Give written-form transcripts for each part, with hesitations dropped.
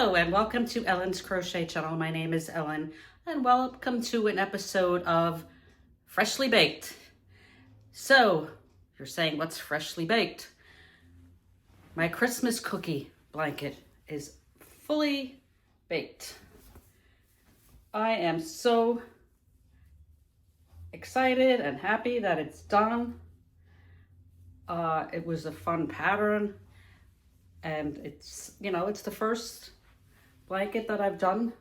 Hello and welcome to Ellen's Crochet Channel. My name is Ellen and welcome to an episode of Freshly Baked. So, you're saying what's freshly baked? My Christmas cookie blanket is fully baked. I am so excited and happy that it's done. It was a fun pattern. And it's the first blanket that I've done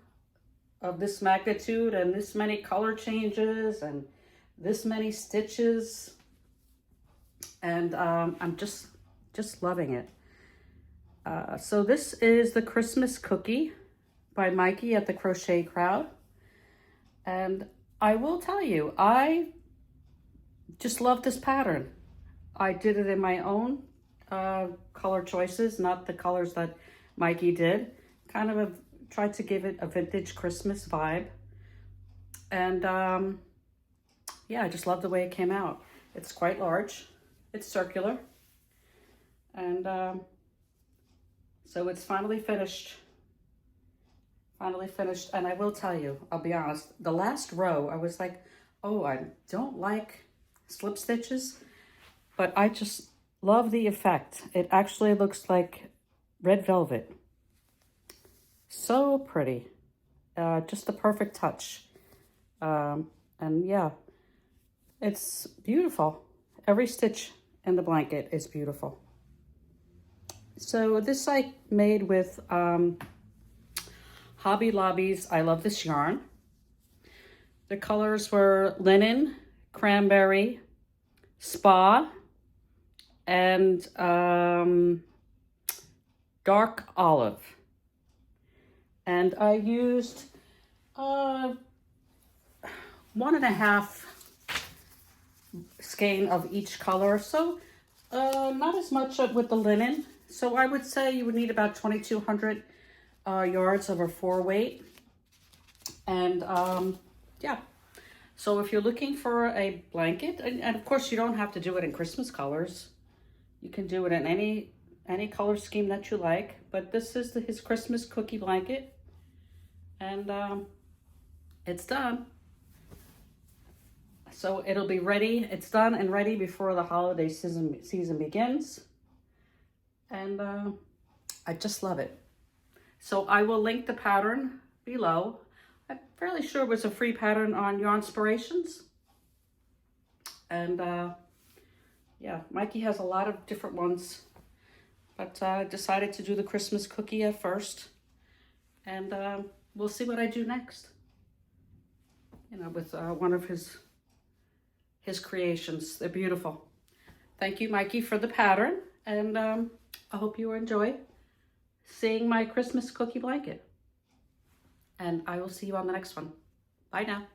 of this magnitude and this many color changes and this many stitches. And I'm just loving it. So this is the Christmas Cookie by Mikey at the Crochet Crowd. And I will tell you, I just love this pattern. I did it in my own color choices, not the colors that Mikey did. Kind of tried to give it a vintage Christmas vibe. And yeah, I just love the way it came out. It's quite large. It's circular. And so it's finally finished. And I will tell you, I'll be honest, the last row, I was like, oh, I don't like slip stitches, but I just love the effect. It actually looks like red velvet. So pretty. Just the perfect touch. And yeah, it's beautiful. Every stitch in the blanket is beautiful. So this I made with Hobby Lobby's I Love This Yarn. The colors were linen, cranberry, spa, and dark olive. And I used 1.5 skein of each color. So not as much with the linen. So I would say you would need about 2,200 yards of a 4-weight. And yeah. So if you're looking for a blanket, and of course you don't have to do it in Christmas colors. You can do it in any color scheme that you like, but this is his Christmas cookie blanket, and it's done. So it'll be ready. It's done and ready before the holiday season begins, and I just love it. So I will link the pattern below. I'm fairly sure it was a free pattern on Yarnspirations, and yeah, Mikey has a lot of different ones, but I decided to do the Christmas cookie at first, and we'll see what I do next, with one of his creations. They're beautiful. Thank you, Mikey, for the pattern, and I hope you enjoy seeing my Christmas cookie blanket, and I will see you on the next one. Bye now.